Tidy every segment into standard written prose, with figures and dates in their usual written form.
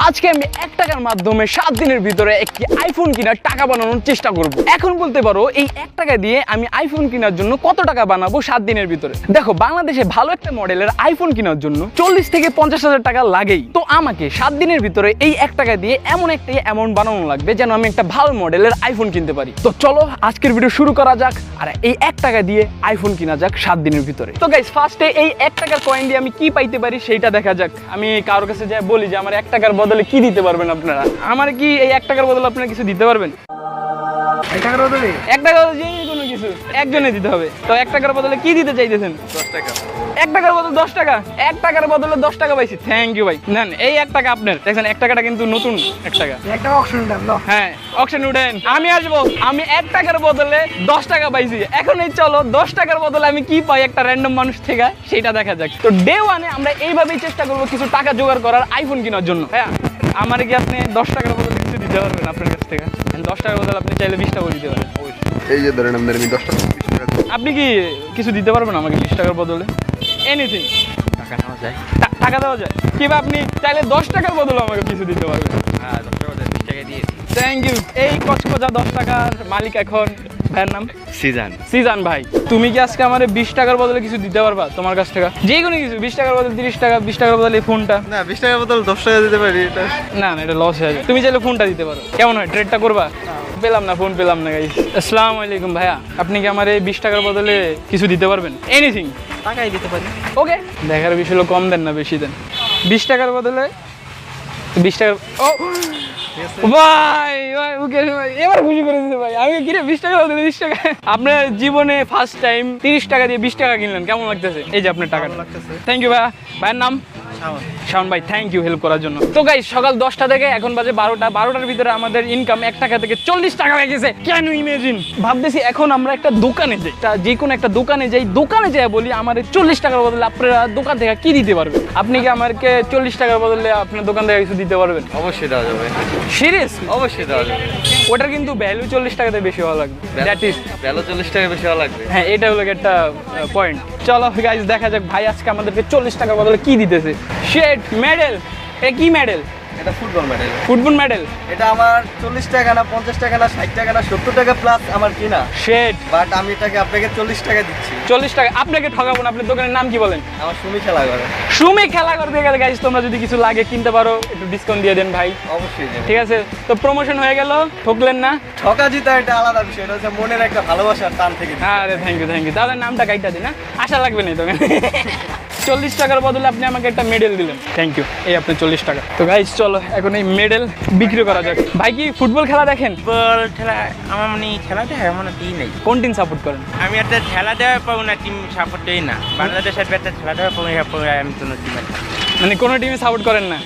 আজকে আমি 1 টাকার মাধ্যমে 7 দিনের ভিতরে একটি আইফোন কেনার টাকা বানানোর চেষ্টা করব। এখন বলতে পারো এই 1 টাকা দিয়ে আমি আইফোন কেনার জন্য কত টাকা বানাবো 7 দিনের ভিতরে। দেখো বাংলাদেশে ভালো একটা মডেলের আইফোন কেনার জন্য 40 থেকে 50,000 টাকা লাগেই। তো আমাকে 7 দিনের ভিতরে এই 1 টাকা দিয়ে এমন একটা অ্যামাউন্ট বানানো লাগবে যেন আমি একটা ভালো মডেলের আইফোন কিনতে পারি। তো চলো আজকের ভিডিও শুরু করা যাক আর এই 1 টাকা দিয়ে আইফোন কিনা যাক 7 দিনের ভিতরে। তো গাইস ফার্স্টে এই 1 টাকার কয়েন দিয়ে আমি কি পাইতে পারি সেইটা দেখা যাক। আমি কারোর কাছে যাই বলি যে আমার 1 টাকার বদলে কি দিতে পারবেন আপনারা। আমার কি এই 1 টাকার বদলে আপনারা কিছু দিতে পারবেন? 1 টাকার বদলে 1 টাকার বদলে যে কোনো কিছু একজনে দিতে হবে। তো 1 টাকার বদলে কি দিতে চাইতেছেন? 10 টাকা। 1 টাকার বদলে 10 টাকা। 1 টাকার বদলে 10 টাকা পাইছি। থ্যাংক ইউ ভাই। নেন এই 1 টাকা আপনার। দেখেন 1 টাকাটা কিন্তু নতুন 1 টাকা। একটা অকশন দাম দাও। হ্যাঁ অকশন উঠেন, আমি আসবো। আমি 1 টাকার বদলে 10 টাকা পাইছি। এখন এই চলো 10 টাকার বদলে আমি কি পাই একটা র্যান্ডম মানুষ থেকে সেটা দেখা যাক। তো ডে ওয়ানে আমরা এইভাবেই চেষ্টা করবো কিছু টাকা জোগাড় করার আইফোন কেনার জন্য। হ্যাঁ আমার কি আপনি 10 টাকার বদলে কিছু দিতে পারবেন আপনার কাছ থেকে? 10 টাকার বদলে আপনি চাইলে 20 টাকা দিতে পারেন। এই যে ধরেন আপনার আমি 10 টাকা 20 টাকা আপনি কি কিছু দিতে পারবেন আমাকে 20 টাকার বদলে? এনিথিং। টাকা নেওয়া যায়। টাকা দেওয়া যায় কিংবা আপনি চাইলে 10 টাকার বদলে আমাকে কিছু দিতে পারবেন? হ্যাঁ 10 টাকা 20 টাকা দিয়ে থ্যাংক ইউ। এই কচকচা 10 টাকার মালিক এখন ভাইয়ের নাম সিজন। সিজান ভাই। তুমি কি আজকে আমার 20 টাকার বদলে কিছু দিতে পারবা তোমার কাছ থেকে? যে কোনো কিছু 20 টাকার বদলে 30 টাকা, 20 টাকার বদলে এই ফোনটা। না 20 টাকার বদলে 10 টাকা দিতে পারি এটা। না না এটা লস হয়ে যায়। তুমি চাইলে ফোনটা দিতে পারো। কেমন হয় ট্রেডটা করবা? পেলাম না, ফোন পেলাম না গাইস। আসসালামু আলাইকুম ভাইয়া, আপনি কি আমার এই 20 টাকার বদলে কিছু দিতে পারবেন? এনিথিং। টাকাই দিতে পারি। ওকে দেখার বিষয় হলো কম দেন না বেশি দেন। 20 টাকার বদলে 20 টাকার। ও ভাই ভাই ওকে ভাই এবার খুশি করে দিতে ভাই। আমি কিরে 20 টাকা বদলে 20 টাকা? আপনার জীবনে ফার্স্ট টাইম 30 টাকা দিয়ে 20 টাকা কিনলেন, কেমন লাগতেছে? এই যে আপনার টাকাটা। থ্যাংক ইউ ভাইয়া। ভাইয়ের নাম? শাওন ভাই। থ্যাংক ইউ হেল্প করার জন্য। তো গাইস সকাল 10টা থেকে এখন বাজে 12টা। 12টার ভিতরে আমাদের ইনকাম 1 টাকা থেকে 40 টাকা হয়ে গেছে। Can you imagine? ভাবতেছি এখন আমরা একটা দোকানে যাই, যে কোনো একটা দোকানে যাই, দোকানে যাই বলি আমার 40 টাকার বদলে আপনারা দোকান থেকে কি দিতে পারবেন? আপনি কি আমাকে 40 টাকার বদলে আপনার দোকান থেকে কিছু দিতে পারবেন? অবশ্যই দেওয়া যাবে। সিরিয়াস? অবশ্যই দেওয়া যাবে। ওটার কিন্তু ভ্যালু 40 টাকাতে বেশি হওয়া লাগবে। দ্যাট ইজ ভ্যালু 40 টাকা বেশি হওয়া লাগবে। হ্যাঁ এটা হলো একটা পয়েন্ট। চলো গাইস দেখা যাক ভাই আজকে আমাদেরকে 40 টাকার বদলে কি দিতেছে। শেট মেডেল। এটা কি মেডেল? এটা ফুটবল মেডেল। Football medal. এটা আমার 40 টাকা না 50 টাকা না 60 টাকা না 70 টাকা প্লাস আমার কিনা। শেট বাট আমি এটাকে আপনাকে 40 টাকা দিচ্ছি। 40 টাকা। আপনাকে ঠকাবো না। আপনার দোকানের নাম কি বলেন? আমার সুমি খেলা করে। সুমি খেলা করতে গেলে গাইস তোমরা যদি কিছু লাগে কিনতে পারো একটু ডিসকাউন্ট দিয়ে দেন ভাই। অবশ্যই দেব। ঠিক আছে তো প্রমোশন হয়ে গেল, ঠকলেন না। ঠকা জিতা এটা আলাদা বিষয়। এটা হচ্ছে মনের একটা ভালোবাসার টান থেকে দিচ্ছি। আরে থ্যাংক ইউ। তাহলে নামটা কাইটা দিন না, আশা লাগবে না দোকানে। 40 টাকার বদলে আপনি আমাকে একটা মেডেল দিলেন। Thank you. এই আপনার 40 টাকা। তো গাইস চলো এখন এই মেডেল বিক্রি করা যাক। ভাই কি ফুটবল খেলা দেখেন? ফুটবল খেলা আমার মানে খেলাটা এমন টিম নেই। কোন টিম সাপোর্ট করেন? আমি একটা খেলা দেওয়া পাবো না, টিম সাপোর্ট দেই না। বাংলাদেশের একটা খেলা দেওয়া পাবো আমি কোনো টিমের মানে কোনো টিমে সাপোর্ট করেন না?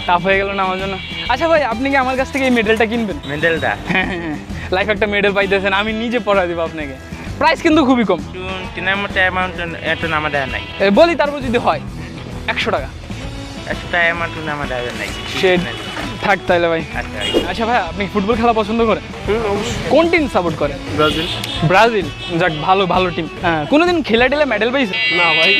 টাফ হয়ে গেল না আমার জন্য। আচ্ছা ভাই আপনি কি আমার কাছ থেকে এই মেডেলটা কিনবেন? মেডেলটা হ্যাঁ লাইফ একটা মেডেল পাইতেছেন, আমি নিজে পড়া দিব আপনাকে। প্রাইস কিন্তু খুবই কম। টিনের মতো অ্যামাউন্ট এত নামা দেওয়া নাই। বলি তারপর যদি হয় 100 টাকা। 100 টাকা অ্যামাউন্ট নামা দেওয়া নাই। শেড থাক তাহলে ভাই। আচ্ছা আচ্ছা ভাই আপনি ফুটবল খেলা পছন্দ করেন? কোন টিম সাপোর্ট করেন? ব্রাজিল। ব্রাজিল। যাক ভালো টিম। হ্যাঁ কোনোদিন খেলা টেলা মেডেল পাইছে? না ভাই।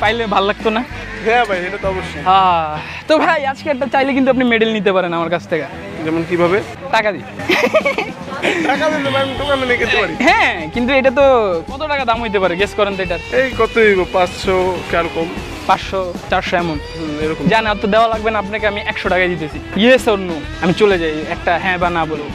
পাইলে ভালো লাগতো না? হ্যাঁ ভাই এটা তো অবশ্যই। হ্যাঁ তো ভাই আজকে একটা চাইলে কিন্তু আপনি মেডেল নিতে পারেন আমার কাছ থেকে। যেমন কিভাবে? টাকা দিই। টাকা দিলে ভাই আমি দোকানে নিয়ে যেতে পারি। হ্যাঁ কিন্তু এটা তো কত টাকা দাম হইতে পারে গেস করেন তো এটার? এই কতই 500 কার কম 500 400 এমন এরকম। জান আর তো দেওয়া লাগবে না আপনাকে। আমি 100 টাকায় দিতেছি। Yes or no? আমি চলে যাই একটা হ্যাঁ বা না বলবো।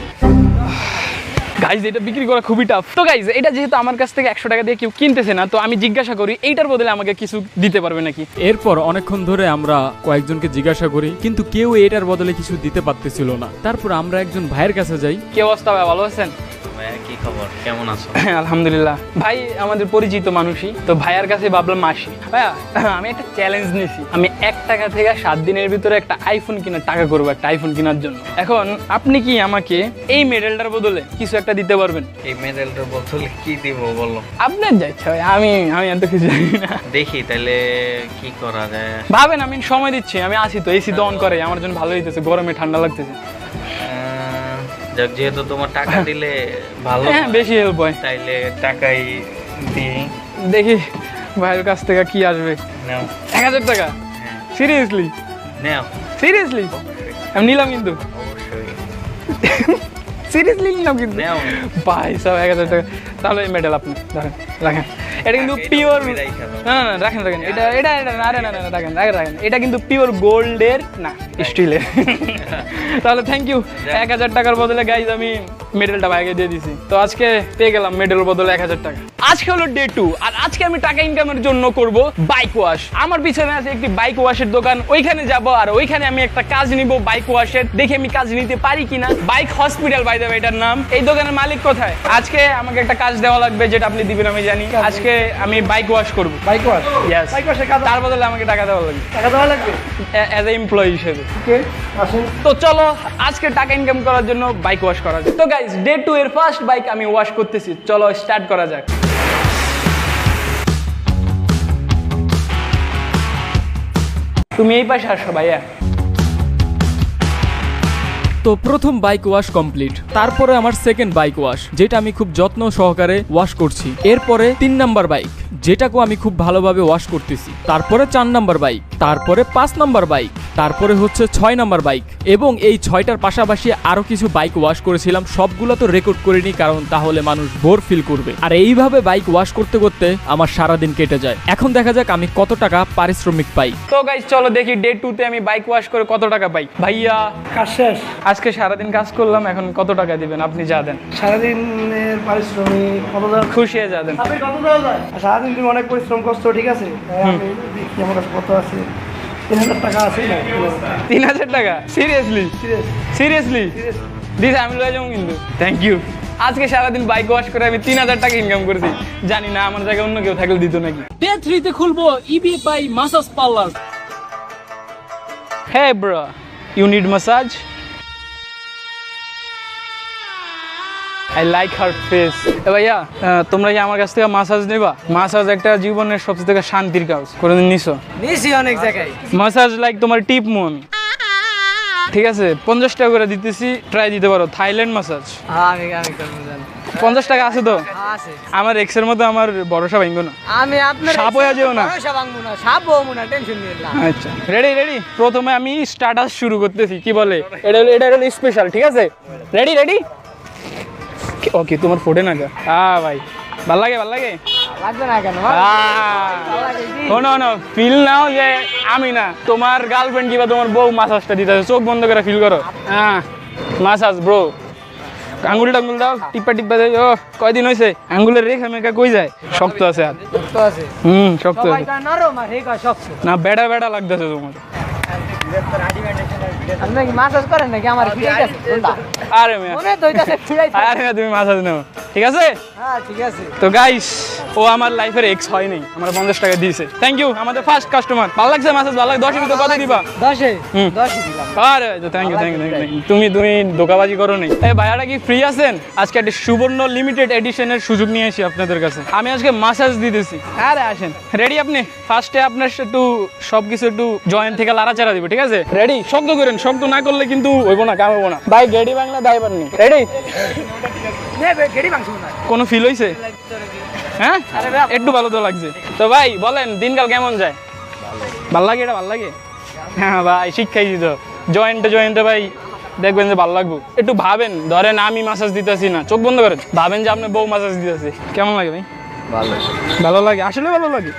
গাইজ এটা বিক্রি করা খুবই টাফ। তো গাইজ এটা যেহেতু আমার কাছ থেকে 100 টাকা দিয়ে কেউ কিনতেছে না, তো আমি জিজ্ঞাসা করি এইটার বদলে আমাকে কিছু দিতে পারবে নাকি। এরপর অনেকক্ষণ ধরে আমরা কয়েকজনকে জিজ্ঞাসা করি কিন্তু কেউ এটার বদলে কিছু দিতে পারতেছিল না। তারপর আমরা একজন ভাইয়ের কাছে যাই। কি অবস্থা ভাই, ভালো আছেন? কি খবর, কেমন আছো? আলহামদুলিল্লাহ ভাই, আমাদের পরিচিত মানুষই তো, ভাইয়ার কাছে ভাবলাম আসি। ভাইয়া আমি একটা চ্যালেঞ্জ নিয়েছি, আমি 1 টাকা থেকে 7 দিনের ভিতরে একটা আইফোন কেনার টাকা করবো, একটা আইফোন কেনার জন্য। এখন আপনি কি আমাকে এই মেডেলটার বদলে কিছু একটা দিতে পারবেন? এই মেডেলটার বদলে কি দিব বলো? আপনার যা ইচ্ছা ভাই, আমি এত কিছু জানি না। দেখি তাহলে কি করা যায়। ভাবেন আমি সময় দিচ্ছি, আমি আসি তো, এসি তো অন করে, আমার জন্য ভালো হইতেছে, গরমে ঠান্ডা লাগতেছে। যেহেতু তোমার টাকা দিলে ভালো, হ্যাঁ বেশি হেল্প হয়, তাইলে টাকাই দিই। দেখি ভাইয়ের কাছ থেকে কি আসবে। নাও 1000 টাকা? সিরিয়াসলি? নাও। সিরিয়াসলি? আমি নিলাম কিন্তু সিরিয়াসলি নিলাম কিন্তু ভাই সব 1000 টাকা তাহলে এই মেডেল আপনি রাখেন রাখেন এটা কিন্তু পিওর না না রাখেন রাখেন এটা এটা এটা না না না রাখেন রাখেন এটা কিন্তু পিওর গোল্ডের না স্টিলের তাহলে থ্যাংক ইউ 1000 টাকার বদলে গাইজ আমি মেডেলটা ভাইকে দিয়ে দিছি তো আজকে পেয়ে গেলাম মেডেলের বদলে 1000 টাকা আজকে হলো ডে 2 আর আজকে আমি টাকা ইনকামের জন্য করব বাইক ওয়াশ আমার পিছনে আছে একটি বাইক ওয়াশের দোকান ওইখানে যাব আর ওইখানে আমি একটা কাজ নিব বাইক ওয়াশের দেখি আমি কাজ নিতে পারি কিনা bike hospital by the way এটার নাম এই দোকানের মালিক কোথায় আজকে আমাকে একটা কাজ দেওয়া লাগবে যেটা আপনি দিবেন আমি জানি আজকে আমি বাইক ওয়াশ করব বাইক ওয়াশ ইয়েস বাইক ওয়াশের কাজ তার বদলে আমাকে টাকা দেওয়া লাগবে টাকা দেওয়া লাগবে অ্যাজ এ এমপ্লয়ি হিসেবে ওকে আসেন তো চলো আজকে টাকা ইনকাম করার জন্য বাইক ওয়াশ করা যাক তো গাইস ডে 2 এর ফার্স্ট বাইক আমি ওয়াশ করতেছি চলো স্টার্ট করা যাক তুমি এই পাশে আসো ভাইয়া তো প্রথম বাইক ওয়াশ কমপ্লিট তারপরে আমার সেকেন্ড বাইক ওয়াশ যেটা আমি খুব যত্ন সহকারে ওয়াশ করছি এরপরে 3 নাম্বার বাইক যেটাকেও আমি খুব ভালোভাবে ওয়াশ করতেছি তারপরে 4 নাম্বার বাইক তারপরে 5 নাম্বার বাইক তারপরে হচ্ছে 6 নাম্বার বাইক এবং এই 6টার পাশাপাশি আরো কিছু বাইক ওয়াশ করেছিলাম সবগুলো তো রেকর্ড করিনি কারণ তাহলে মানুষ বোর ফিল করবে আর এইভাবে বাইক ওয়াশ করতে করতে আমার সারা দিন কেটে যায় এখন দেখা যাক আমি কত টাকা পারিশ্রমিক পাই তো গাইস চলো দেখি ডে 2 তে আমি বাইক ওয়াশ করে কত টাকা পাই ভাইয়া কাজ শেষ আজকে সারাদিন কাজ করলাম এখন কত টাকা দিবেন আপনি যা দেন সারাদিনের পারিশ্রমিক কত দেওয়া খুশি হয়ে যা দেন আপনি কত দেওয়া যায় সারাদিন তুমি অনেক পরিশ্রম করছো ঠিক আছে আমি দেখি আমার কাছে কত আছে 3000 টাকা আছে না 3000 টাকা সিরিয়াসলি সিরিয়াসলি দিস আমি লয়ে যাবো কিন্তু থ্যাংক ইউ আজকে সারাদিন বাইক ওয়াশ করে আমি 3000 টাকা ইনকাম করেছি জানি না আমার জায়গায় অন্য কেউ থাকলে দিত নাকি ডে 3 তে খুলবো ইবি বাই massage parlour hey bro you need massage I like her face ভাইয়া তোমরা কি আমার কাছ থেকে মাসাজ নেবা মাসাজ একটা জীবনের সবচেয়ে থেকে শান্তির কাজ কোনোদিন নিছো নিছি অনেক জায়গায় মাসাজ লাইক তোমার টিপ মো আমি ঠিক আছে 50 টাকা করে দিতেছি ট্রাই দিতে পারো থাইল্যান্ড মাসাজ আমি করব জান 50 টাকা আছে তো আছে আমার এক্সের মতো আমার ভরসা ভাঙবো না আমি আপনার সাপ হয়ে যেও না পয়সা ভাঙবো না সাপ হবো না টেনশন নিয়ে না আচ্ছা রেডি রেডি প্রথমে আমি স্টার্টাস শুরু করতেছি কি বলে এটা হলো স্পেশাল ঠিক আছে রেডি রেডি ওকে তোমার ফোটে না ভাই ভাল লাগে লাগবে না কেন শোনো ফিল নাও যে আমি না তোমার গার্লফ্রেন্ড কিংবা তোমার বউ মাসাজটা দিতে চোখ বন্ধ করে ফিল করো মাসাজ ব্রো আঙ্গুল টাঙ্গুল দাও টিপ্পা দেয় ও কয়দিন হয়েছে আঙ্গুলের রেখা মেখা কই যায় শক্ত আছে আর তো আছে শক্ত সবাই আছে কয় নরম আর এই কয় শক্ত না বেড়া বেড়া লাগতেছে তোমার আপনি কি মাসাজ করেন নাকি আমার ফিরাইতেছে কোনটা আরে মেয়ে মনে দইতাছে ফিরাইতেছে আরে মেয়ে, তুমি মাসাজ নাও ঠিক আছে হ্যাঁ ঠিক আছে তো গাইস ও আমার লাইফের এক্স হয় নাই আমার 50 টাকা দিয়েছে থ্যাংক ইউ আমাদের ফার্স্ট কাস্টমার ভালো লাগছে মাসাজ ভালো লাগে 10 এর ভিতর কত দিবা 10 হুম। 10 দিলাম আরে থ্যাংক ইউ তুমি ধোকাবাজি করো নাই এই ভাইয়াটা কি ফ্রি আছেন আজকে একটা সুবর্ণ লিমিটেড এডিশনের সুযোগ নিয়ে এসেছি আপনাদের কাছে আমি আজকে মাসাজ দিতেছি আরে আসেন রেডি আপনি ফার্স্টে আপনার একটু সবকিছু একটু জয়েন্ট থেকে লাড়াচাড়া দিব ঠিক আছে রেডি শক্ত করেন শক্ত না করলে কিন্তু হইব না কাম হইব না ভাই গেডি বাংলা দাইবার নেই রেডি নেবে গেড়ি মাংস না কোনো ফিল হইছে হ্যাঁ একটু ভালো তো লাগছে তো ভাই বলেন দিনকাল কেমন যায় ভাল লাগে এটা ভাল লাগে হ্যাঁ ভাই শিক্ষাই দিত জয়েন্টে ভাই দেখবেন যে ভালো লাগবো একটু ভাবেন ধরেন আমি মাসাজ দিতেছি না চোখ বন্ধ করেন ভাবেন যে আপনি বউ মাসাজ দিতেছে কেমন লাগে ভাই ভালো লাগে আসলে ভালো লাগে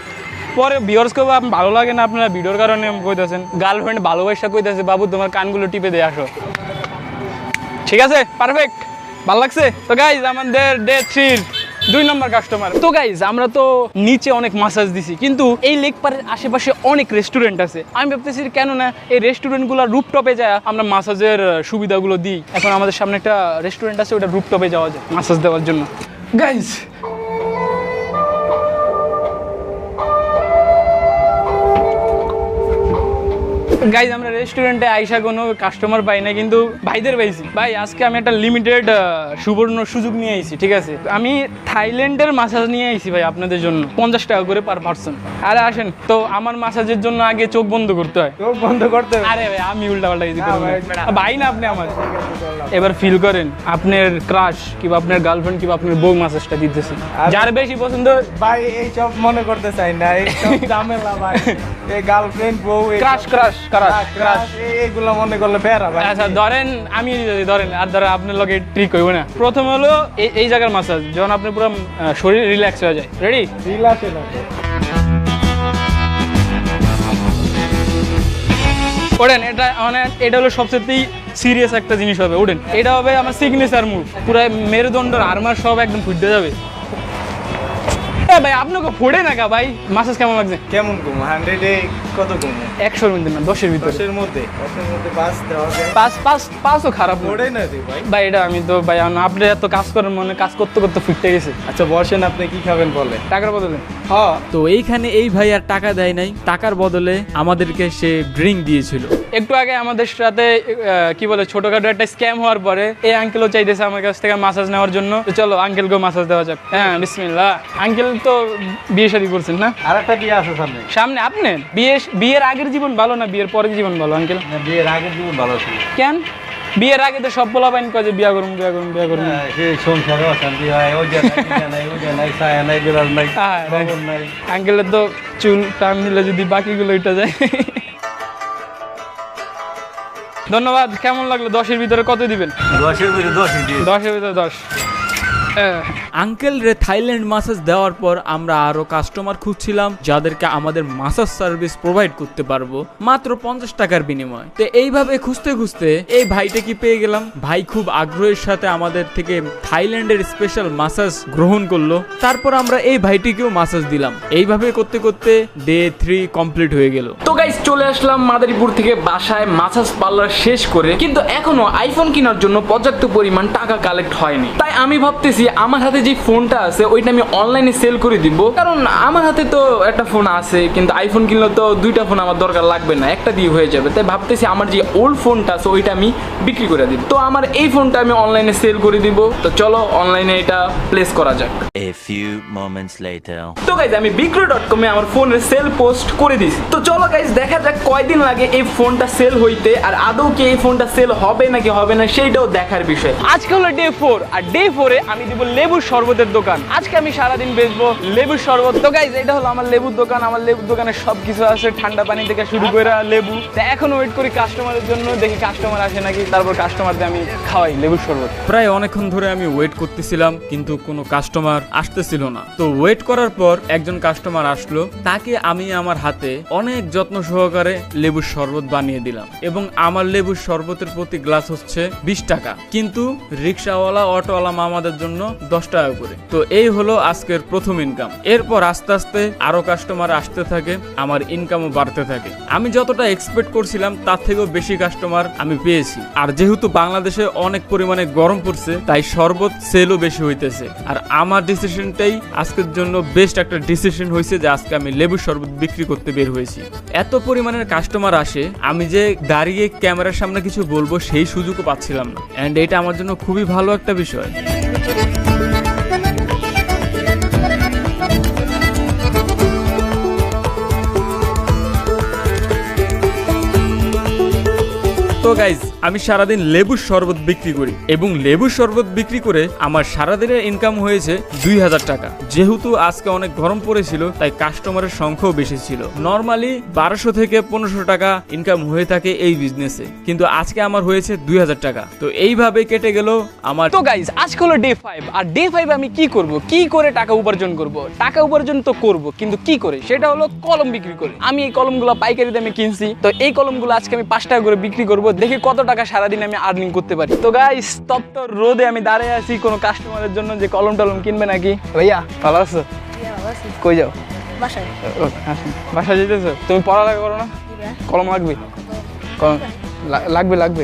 পরে ভিউয়ার্স কেউ ভালো লাগে না আপনারা ভিডিওর কারণে কইতেছেন গার্লফ্রেন্ড ভালোবাসা কইতেছে বাবু তোমার কানগুলো টিপে দিয়ে আসো ঠিক আছে পারফেক্ট ভালো লাগছে তো গাইজ আমাদের ডে 3 2 নম্বর কাস্টমার তো গাইজ আমরা তো নিচে অনেক মাসাজ দিছি কিন্তু এই লেক পারের আশেপাশে অনেক রেস্টুরেন্ট আছে আমি ভাবতেছি কেন না এই রেস্টুরেন্টগুলো রুফটপে যায় আমরা মাসাজের সুবিধাগুলো দিই এখন আমাদের সামনে একটা রেস্টুরেন্ট আছে ওটা রুফটপে যাওয়া যায় মাসাজ দেওয়ার জন্য গাইজ গাইজ আমরা রেস্টুরেন্টে আইসা কোনো কাস্টমার পাই না কিন্তু ভাইদের পাইছি ভাই আজকে আমি একটা লিমিটেড সুবর্ণ সুযোগ নিয়ে আইছি ঠিক আছে আমি থাইল্যান্ডের মাসাজ নিয়ে আইছি ভাই আপনাদের জন্য 50 টাকা করে পার পার্সন আরে আসেন তো আমার মাসাজের জন্য আগে চোখ বন্ধ করতে হয় চোখ বন্ধ করতে আরে ভাই আমি উল্টা পাল্টা কিছু করব না ভাই না আপনি আমার এবার ফিল করেন আপনার ক্রাশ কিংবা আপনার গার্লফ্রেন্ড কিংবা আপনার বউ মাসাজটা দিতেছে যার বেশি পছন্দ ভাই এই সব মনে করতে চাই না এই সব ঝামেলা ভাই এই গার্লফ্রেন্ড বউ ক্রাশ ক্রাশ ক্রাশ এইগুলো মনে করলে প্যারা ভাই। আচ্ছা ধরেন আমি যদি ধরেন আর ধরেন আপনার লগে ট্রিক হইব না। প্রথম হলো এই জায়গার মাসাজ, যখন আপনার পুরো শরীর রিল্যাক্স হয়ে যায়। রেডি? রিল্যাক্সে না। ওঠেন, এটা হলো সবচেয়ে সিরিয়াস একটা জিনিস হবে। ওঠেন, এটা হবে আমার সিগনেচার মুভ। পুরো মেরুদণ্ড হাড়মার সব একদম ফুটে যাবে। ভাই আপনাকে ফোড়ে না কা ভাই? মাসাজ কেমন লাগছে? কেমন ঘুম 100-এ কত ঘুম? 100-র মধ্যে না, 10-এর ভিতরে। 10-এর মধ্যে 5 দেওয়া যায়। পাঁচও খারাপ না। ওটাই না রে ভাই। ভাই এটা আমি তো ভাই আপনি এত কাজ করেন, মনে কাজ করতে করতে ফুটতে গেছে। আচ্ছা বসেন, আপনি কি খাবেন বলে? টাকার বদলে হ্যাঁ, তো এইখানে এই ভাই আর টাকা দেয় নাই, টাকার বদলে আমাদেরকে সে ড্রিঙ্ক দিয়েছিল। একটু আগে আমাদের সাথে কি বলে ছোটখাটো একটা স্ক্যাম হওয়ার পরে এই আঙ্কেলও চাইতেছে আমার কাছ থেকে মাসাজ নেওয়ার জন্য। তো চলো আঙ্কেলকেও মাসাজ দেওয়া যাক। হ্যাঁ বিসমিল্লাহ। আঙ্কেল তো বিয়ে শাদী করছেন না? আরেকটা বিয়ে আছে সামনে। সামনে আপনার বিয়ের আগের জীবন ভালো না বিয়ের পরের জীবন ভালো আঙ্কেল? না, বিয়ের আগের জীবন ভালো ছিল। কেন? বিয়ের আগে তো সব বলা পাইন কয় যে বিয়া করুন বিয়া করুন বিয়া করুন। সে সংসারে অশান্তি হয়, ওই যে নাই ওই যে নাই ছায়া নাই বিড়াল নাই হ্যাঁ, খবর নাই। আঙ্কেলের তো চুল টান দিলে যদি বাকিগুলো উঠে যায়। ধন্যবাদ। কেমন লাগলো? 10-এর ভিতরে কত দিবেন? 10-এর ভিতরে 10 দিয়ে। 10-এর ভিতরে 10। আঙ্কেল রে থাইল্যান্ড মাসাজ দেওয়ার পর আমরা আরো কাস্টমার খুঁজছিলাম যাদেরকে আমাদের মাসাজ সার্ভিস প্রোভাইড করতে পারবো মাত্র 50 টাকার বিনিময়ে। তো এইভাবে খুঁজতে খুঁজতে এই ভাইটা কি পেয়ে গেলাম। ভাই খুব আগ্রহের সাথে আমাদের থেকে থাইল্যান্ডের স্পেশাল মাসাজ গ্রহণ করলো। তারপর আমরা এই ভাইটিকেও মাসাজ দিলাম। এইভাবে করতে করতে ডে 3 কমপ্লিট হয়ে গেল। তো গাইস চলে আসলাম মাদারীপুর থেকে বাসায় মাসাজ পার্লার শেষ করে, কিন্তু এখনো আইফোন কেনার জন্য পর্যাপ্ত পরিমাণ টাকা কালেক্ট হয়নি। তাই আমি ভাবতেছি আমার হাতে যে ফোনটা আছে ওইটা আমি অনলাইনে সেল করে দিব, কারণ আমার হাতে তো একটা ফোন আছে, কিন্তু আইফোন কিনলে তো দুইটা ফোন আমার দরকার লাগবে না, একটা দিয়ে হয়ে যাবে। তাই ভাবতেছি আমার যে ওল্ড ফোনটা আছে ওইটা আমি বিক্রি করে দিব। তো আমার এই ফোনটা আমি অনলাইনে সেল করে দিব। তো চলো অনলাইনে এটা প্লেস করা যাক। A few moments later. তো গাইজ আমি বিক্রয়.com এ আমার ফোনের সেল পোস্ট করে দিছি। তো চলো গাইজ দেখা যাক কয়দিন লাগে এই ফোনটা সেল হইতে, আর আদৌ কি এই ফোনটা সেল হবে নাকি হবে না সেইটাও দেখার বিষয়। আজকে হলো ডে 4, আর ডে 4-এ আমি দিব লেবুর শরবতের দোকান। আজকে আমি সারাদিন বেচবো লেবুর শরবত। তো গাইজ এটা হলো আমার লেবুর দোকান। আমার লেবুর দোকানে সবকিছু আছে, ঠান্ডা পানি থেকে শুরু করে লেবু। তো এখন ওয়েট করি কাস্টমারের জন্য, দেখি কাস্টমার আসে নাকি, তারপর কাস্টমারদের আমি খাওয়াই লেবুর শরবত। প্রায় অনেকক্ষণ ধরে আমি ওয়েট করতেছিলাম, কিন্তু কোনো কাস্টমার আসতেছিল না। তো ওয়েট করার পর একজন কাস্টমার আসলো, তাকে আমি আমার হাতে অনেক যত্ন সহকারে লেবুর শরবত বানিয়ে দিলাম, এবং আমার লেবুর শরবতের প্রতি গ্লাস হচ্ছে 20 টাকা, কিন্তু রিক্সাওয়ালা অটোওয়ালা মামাদের জন্য 10 টাকা করে। তো এই হলো আজকের প্রথম ইনকাম। এরপর আস্তে আস্তে আরো কাস্টমার আসতে থাকে, আমার ইনকামও বাড়তে থাকে। আমি যতটা এক্সপেক্ট করছিলাম তার থেকেও বেশি কাস্টমার আমি পেয়েছি। আর যেহেতু বাংলাদেশে অনেক পরিমাণে গরম পড়ছে, তাই শরবত সেলও বেশি হইতেছে। আর আমার ডিসিশনটাই আজকের জন্য বেস্ট একটা ডিসিশন হয়েছে যে আজকে আমি লেবুর শরবত বিক্রি করতে বের হয়েছি। এত পরিমাণের কাস্টমার আসে, আমি যে দাঁড়িয়ে ক্যামেরার সামনে কিছু বলবো সেই সুযোগও পাচ্ছিলাম না, এন্ড এটা আমার জন্য খুবই ভালো একটা বিষয়। তো গাইজ আমি সারাদিন লেবুর শরবত বিক্রি করি, এবং লেবুর শরবত বিক্রি করে আমার সারাদিনের ইনকাম হয়েছে 2000 টাকা। যেহেতু আজকে অনেক গরম পড়েছিল তাই কাস্টমারের সংখ্যাও বেশি ছিল। নর্মালি 1200 থেকে 1500 টাকা ইনকাম হয়ে থাকে এই বিজনেসে, কিন্তু আজকে আমার হয়েছে 2000 টাকা। তো এইভাবে কেটে গেল আমার। তো গাইজ আজকে হলো ডে 5, আর ডে 5 আমি কি করব, কি করে টাকা উপার্জন করব? টাকা উপার্জন তো করব, কিন্তু কি করে? সেটা হলো কলম বিক্রি করে। আমি এই কলমগুলো পাইকারি দামে কিনছি, তো এই কলমগুলো আজকে আমি 5 টাকা করে বিক্রি করব, দেখি কত টাকা সারাদিন আমি আর্নিং করতে পারি। তো গাইস তপ্ত রোদে আমি দাঁড়িয়ে আছি কোনো কাস্টমারের জন্য যে কলম টলম কিনবে নাকি। ভাইয়া ভালো আছো? কই যাও? বাসায়। বাসায় যেতেছো? তুমি পড়ালেখা করো না? কলম লাগবে? কলম লাগবে লাগবে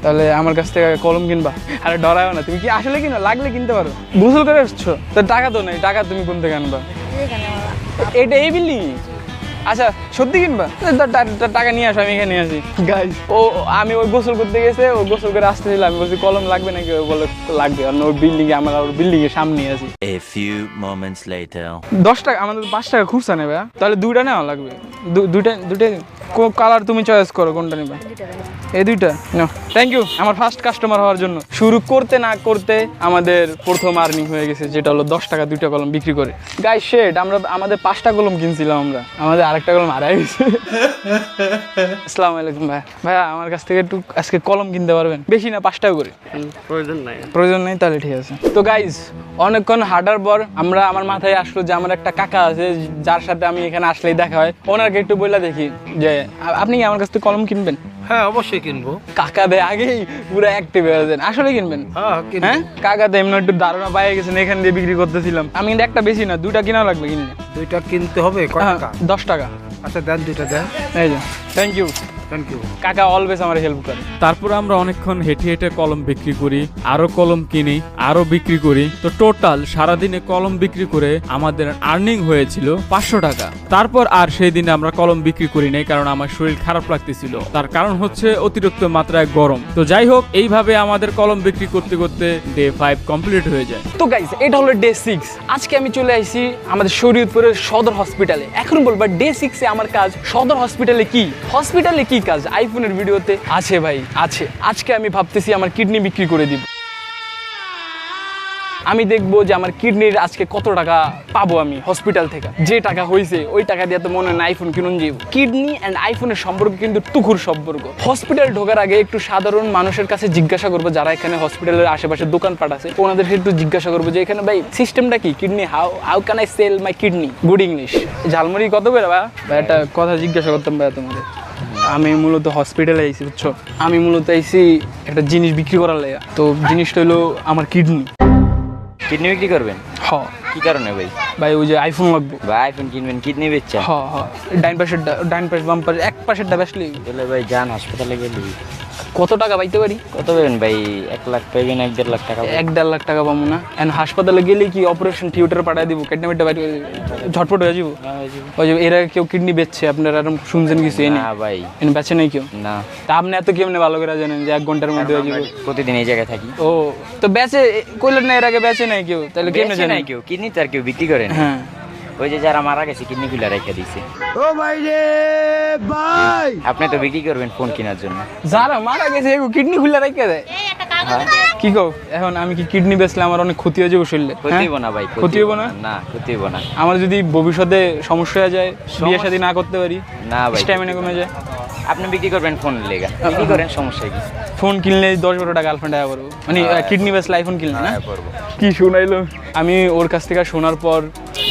তাহলে আমার কাছ থেকে কলম কিনবা। আরে ডরাও না, তুমি কি আসলে কিনো? লাগলে কিনতে পারো। গোসল করে আসছো তো, টাকা তো নেই, টাকা তুমি কোন থেকে আনবা? এটা এই বিল্ডিং? আচ্ছা সত্যি কিনবা? টাকা নিয়ে আসো, আমি এখানে নিয়ে আসি। গাইস আমি ওই গোসল করতে গেছে, ও গোসল করে আসতেছিল, আমি বলছি কলম লাগবে নাকি, ও বলে লাগবে। আর ওই বিল্ডিং এ, আমার ওই বিল্ডিং এর সামনে আছি। A few moments later. 10 টাকা, আমাদের 5 টাকা খুচরা নেবে, তাহলে দুইটা নেওয়া লাগবে। দুইটা কালার তুমি চয়েস করো, কোনটা নিবা? এই দুইটা নাও। থ্যাংক ইউ আমার ফার্স্ট কাস্টমার হওয়ার জন্য। শুরু করতে না করতে আমাদের প্রথম আর্নিং হয়ে গেছে, যেটা হলো 10 টাকা 2টা কলম বিক্রি করে। গাইস শেড, আমাদের 5টা কলম কিনছিলাম আমরা, আমাদের আরেকটা কলম হারাই গেছে। আসসালামু আলাইকুম ভাইয়া, আমার কাছ থেকে একটু আজকে কলম কিনতে পারবেন? বেশি না, 5 টাকা করে। প্রয়োজন নাই তাহলে ঠিক আছে। তো গাইস অনেকক্ষণ হাঁটার পর আমার মাথায় আসলো যে আমার একটা কাকা আছে যার সাথে আমি এখানে আসলেই দেখা হয়, ওনাকে একটু বলে দেখি যে আপনি কি আমার কাছ থেকে কলম কিনবেন? হ্যাঁ অবশ্যই কিনবো। কাকা দে আগেই পুরো অ্যাক্টিভ হয়ে যান, আসলে কিনবেন? হ্যাঁ কাকা দে এমনি একটু ধারণা পাই গেছেন, এখান দিয়ে বিক্রি করতেছিলাম আমি, কিন্তু একটা বেশি না, 2টা কিনা লাগবে কিনলে। 2টা কিনতে হবে? কত টাকা? 10 টাকা। আচ্ছা দেন 2টা দেন। এই যে থ্যাংক ইউ। কাকা অলওয়েজ আমার হেল্প করে। তারপর আমরা অনেকক্ষণ হেঁটে হেঁটে কলম বিক্রি করি, আরো কলম কিনি, আরো বিক্রি করি। তো টোটাল সারাদিনে কলম বিক্রি করে আমাদের আর্নিং হয়েছিল 500 টাকা। তারপর আর সেই দিনে আমরা কলম বিক্রি করি নাই, কারণ আমার শরীর খারাপ লাগতেছিল। তার কারণ হচ্ছে অতিরিক্ত মাত্রায় গরম। তো যাই হোক, এইভাবে আমাদের কলম বিক্রি করতে করতে ডে 5 কমপ্লিট হয়ে যায়। তো গাইস এটা হলো ডে 6। আজকে আমি চলে আসছি আমাদের শরীয়তপুরের সদর হসপিটালে। এখন বলবো ডে 6 এ আমার কাজ সদর হসপিটালে কি, হসপিটালে কি কাজ আইফোনের ভিডিওতে আছে ভাই, আছে। আজকে আমি ভাবতেছি আমার কিডনি বিক্রি করে দিব। আমি দেখবো যে আমার কিডনির আজকে কত টাকা পাবো আমি হসপিটাল থেকে। যে টাকা হয়েছে ওই টাকা দিয়ে তো মনে হয় আইফোন কিনুন যাবো। কিডনি অ্যান্ড আইফোনের সম্পর্ক কিন্তু তুখুর সম্পর্ক। হসপিটাল ঢোকার আগে একটু সাধারণ মানুষের কাছে জিজ্ঞাসা করবো, যারা এখানে হসপিটালের আশেপাশে দোকানপাট আছে ওনাদেরকে একটু জিজ্ঞাসা করবো যে এখানে ভাই সিস্টেমটা কি, kidney how can I sell my kidney, good English. ঝালমুড়ি কত করে ভাই? একটা কথা জিজ্ঞাসা করতাম ভাইয়া তোমাদের। আমি মূলত হসপিটালে আইছি, বুঝছো? আমি মূলত আইছি একটা জিনিস বিক্রি করার লাগে। তো জিনিসটা হলো আমার কিডনি। কিডনি বিক্রি করবেন? হ্যাঁ। কি কারণে ভাই? ভাই ওই যে আইফোন লাগবে। ভাই আইফোন কিনবেন, কিডনি বেচছেন? হ্যাঁ হ্যাঁ, ডাইন পাশ বাম পাশ এক পাশেরটা বেচলি। তাহলে ভাই যান হাসপাতালে গেলি। কত টাকা পাইতে পারি? কত পাবেন ভাই? 1 লাখ পাইবেন, 1.5 লাখ টাকা? 1.5 লাখ টাকা পাবো না। এখন হাসপাতালে গেলে কি অপারেশন থিয়েটারে পাঠিয়ে দিব, কেটে মেটে বাইরে ঝটপট হয়ে যাবো। ওই যে এরা কেউ কিডনি বেচছে, আপনারা এরকম শুনছেন কিছু? না ভাই, এনে বেচে নাই কেউ? না। তা আপনি এত কেমনে ভালো করে জানেন যে 1 ঘন্টার মধ্যে হয়ে যাবে? প্রতিদিন এই জায়গায় থাকি। ও তো বেচে কইলেন না এর আগে বেচে নাই কেউ, তাহলে কেমনে জানেন? কেউ কিডনি তো আর কেউ বিক্রি করে না। হ্যাঁ ওই যে যারা মারা গেছে কিডনি গুলা রেখে দিছে। ও ভাই রে ভাই, আপনি তো বিক্রি করবেন ফোন কেনার জন্য। যারা মারা গেছে কিডনি খুলে রেখে দেয়। কি কও? এখন আমি কি কিডনি বেচলে আমার অনেক ক্ষতি হয়ে যাবে শরীরে? ক্ষতি হইব না ভাই। ক্ষতি হইব না? না ক্ষতি হইব না। আমার যদি ভবিষ্যতে সমস্যা হয়ে যায়, বিয়ে শাদী না করতে পারি, না ভাই স্ট্যামিনা কমে যায়, আপনি বিক্রি করবেন ফোনের লেগা, বিক্রি করেন, সমস্যা কি? ফোন কিনলে 10-12 টাকা গার্লফ্রেন্ড আয়া করবো, মানে কিডনি বেচলে আইফোন কিনলে না? করবো। কি শোনাইলো? আমি ওর কাছ থেকে শোনার পর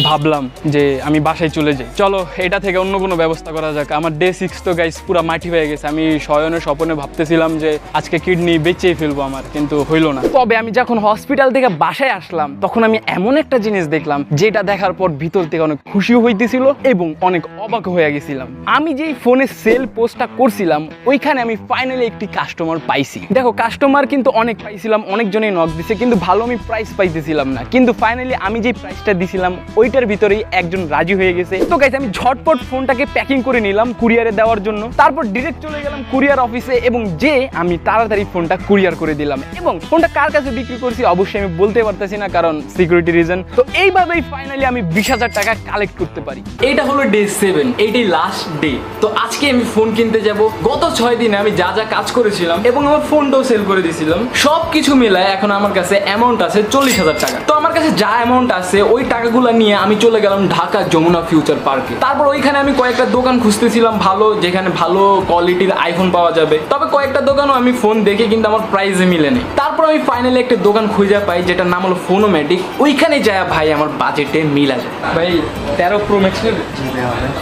ভাবলাম যে আমি বাসায় চলে যাই, চলো এটা থেকে অন্য কোনো ব্যবস্থা করা যাক। আমার ডে 6 তো গাইস পুরা মাটি হয়ে গেছে। আমি শয়নে স্বপনে ভাবতেছিলাম যে আজকে কিডনি বেচেই ফেলবো আমার, কিন্তু হইলো না। তবে আমি যখন হসপিটাল থেকে বাসায় আসলাম তখন আমি এমন একটা জিনিস দেখলাম যেটা দেখার পর ভিতর থেকে অনেক খুশিও হইতেছিল এবং অনেক অবাক হয়ে গেছিলাম। আমি যেই ফোনে সেল পোস্টটা করছিলাম ওইখানে আমি ফাইনালি একটি কাস্টমার পাইছি। দেখো কাস্টমার কিন্তু অনেক পাইছিলাম, অনেকজনেই নক দিছে, কিন্তু ভালো আমি প্রাইস পাইতেছিলাম না। কিন্তু ফাইনালি আমি যে প্রাইসটা দিছিলাম ওইটার ভিতরেই একজন রাজি হয়ে গেছে। তো গাইস আমি ঝটপট ফোনটাকে প্যাকিং করে নিলাম কুরিয়ারে দেওয়ার জন্য। তারপর ডিরেক্ট চলে গেলাম কুরিয়ার অফিসে এবং যে আমি তাড়াতাড়ি ফোনটা কুরিয়ার করে দিলাম। এবং ফোনটা কার কাছে বিক্রি করছি অবশ্যই আমি বলতে পারতেছি না, কারণ সিকিউরিটি রিজন। তো এইভাবেই ফাইনালি আমি 20,000 টাকা কালেক্ট করতে পারি। এইটা হলো ডে 7, এইটাই লাস্ট ডে। তো আজকে আমি ফোন কিনতে যাব। গত 6 দিনে আমি যা যা কাজ করেছিলাম এবং আমার ফোনটাও সেল করে দিয়েছিলাম, সব কিছু মিলায় এখন আমার কাছে অ্যামাউন্ট আছে 40,000 টাকা। তো আমার কাছে যা অ্যামাউন্ট আছে ওই টাকাগুলো নিয়ে আমি চলে গেলাম ঢাকা যমুনা ফিউচার পার্কে। তারপর ওইখানে আমি কয়েকটা দোকান খুঁজতেছিলাম ভালো, যেখানে ভালো কোয়ালিটির আইফোন পাওয়া যাবে। তবে কয়েকটা দোকানও আমি ফোন দেখে কিন্তু আমার প্রাইসে মিলে নেই। তারপর আমি ফাইনালি একটা দোকান খুঁজে পাই যেটার নাম হলো ফোনোম্যাটিক। ওইখানে যায় ভাই আমার বাজেটে মিলা যায়। ভাই 13 প্রো ম্যাক্সের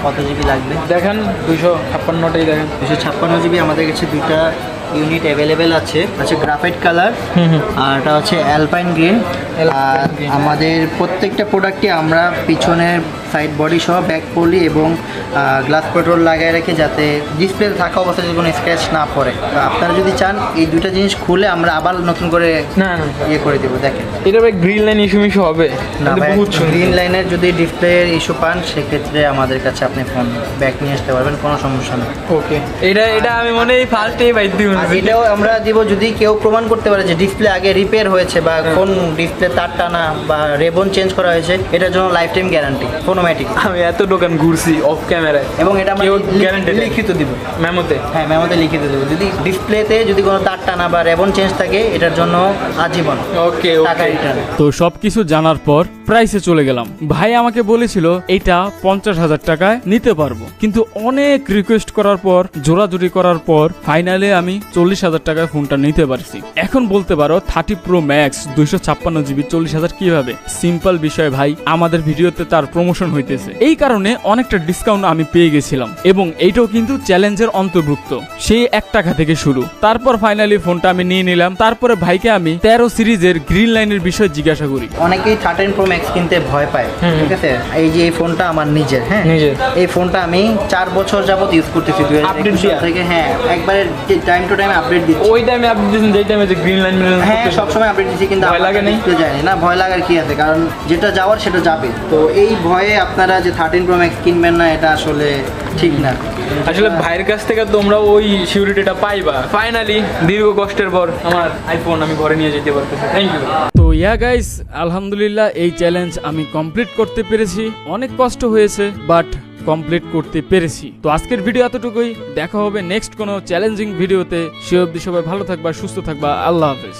কত জিবি লাগবে? দেখেন 256টাই দেখেন। 256 জিবি আমাদের কাছে দুইটা ইউনিট অ্যাভেলেবেল আছে। আচ্ছা গ্রাফাইট কালার আর এটা হচ্ছে অ্যালপাইন গ্রিন। আর আমাদের প্রত্যেকটা প্রোডাক্টে আমরা পিছনের সাইড বডি সহ ব্যাক পলি এবং গ্লাস পেট্রোল লাগিয়ে রেখে যাতে ডিসপ্লে থাকা অবস্থায় যদি কোনো স্ক্র্যাচ না পড়ে। তো আপনারা যদি চান এই দুটো জিনিস খুলে আমরা আবার নতুন করে না ইয়ে করে দেবো। দেখেন এটা ভাই গ্রিন লাইন ইস্যু মিশু হবে না ভাই, গ্রিন লাইনের যদি ডিসপ্লের ইস্যু পান সেক্ষেত্রে আমাদের কাছে আপনি ফোন ব্যাক নিয়ে আসতে পারবেন, কোনো সমস্যা নেই। ওকে এটা আমি মনে হয় ফার্স্টেই ভাই দিব। আর এটাও আমরা দিব যদি কেউ প্রমাণ করতে পারে যে ডিসপ্লে আগে রিপেয়ার হয়েছে বা ফোন ডিসপ্লে তার টানা বা রেবন চেঞ্জ করা হয়েছে, এটার জন্য লাইফ টাইম গ্যারান্টি। ফোন কোনো ম্যাটিক। আমি এত দোকান ঘুরছি অফ ক্যামেরায়, এবং এটা আমরা কেউ guarantee দেয়? লিখিত দিব মেমোতে। হ্যাঁ মেমোতে লিখিত দেবো। যদি ডিসপ্লেতে যদি কোনো তার টানা বা রেবন চেঞ্জ থাকে এটার জন্য আজীবন ওকে টাকা ওকে। রিটার্ন। তো সবকিছু জানার পর প্রাইসে চলে গেলাম। ভাই আমাকে বলেছিল এইটা 50,000 টাকায় নিতে পারবো, কিন্তু অনেক রিকোয়েস্ট করার পর, জোরাজুরি করার পর ফাইনালি আমি 40,000 টাকায় ফোনটা নিতে পারছি। এখন বলতে পারো 30 Pro Max 256GB 40,000 কিভাবে? সিম্পল বিষয় ভাই, আমাদের ভিডিওতে তার প্রমোশন হইতেছে, এই কারণে অনেকটা ডিসকাউন্ট আমি পেয়ে গেছিলাম, এবং এইটাও কিন্তু চ্যালেঞ্জের অন্তর্ভুক্ত। সেই 1 টাকা থেকে শুরু। তারপর ফাইনালি ফোনটা আমি নিয়ে নিলাম। তারপরে ভাইকে আমি 13 সিরিজের গ্রিন লাইনের বিষয়ে জিজ্ঞাসা করি। অনেকেই 13 Pro Max কিনতে ভয় পায়, ঠিক আছে? এই যে এই ফোনটা আমার নিজের, হ্যাঁ নিজের। এই ফোনটা আমি 4 বছর যাবত ইউজ করতেছি, 2021 Update দিয়া? থেকে। হ্যাঁ একবারে টাইম টু টাইম আপডেট দিচ্ছি। ওই টাইমে আপনি দিয়েছেন যেই টাইমে যে গ্রিন লাইন হ্যাঁ সবসময় আপডেট দিচ্ছি, কিন্তু ভয় লাগে নাই? যায় না। ভয় লাগার কি আছে, কারণ যেটা যাওয়ার সেটা যাবে। তো এই ভয়ে আপনারা যে 13 Pro Max কিনবেন না, এটা আসলে ঠিক না। আসলে ভাইয়ের কাছ থেকে তোমরা ওই সিউরিটিটা পাইবা। ফাইনালি দীর্ঘ কষ্টের পর আমার আইফোন আমি ঘরে নিয়ে যেতে পারতেছি। Thank you. তো গাইস, আলহামদুলিল্লাহ এই চ্যালেঞ্জ আমি কমপ্লিট করতে পেরেছি। অনেক কষ্ট হয়েছে, বাট কমপ্লিট করতে পেরেছি। তো আজকের ভিডিও এতটুকুই। দেখা হবে নেক্সট কোনো চ্যালেঞ্জিং ভিডিওতে। সে অবধি সবাই ভালো থাকবা, সুস্থ থাকবা। আল্লাহ হাফেজ।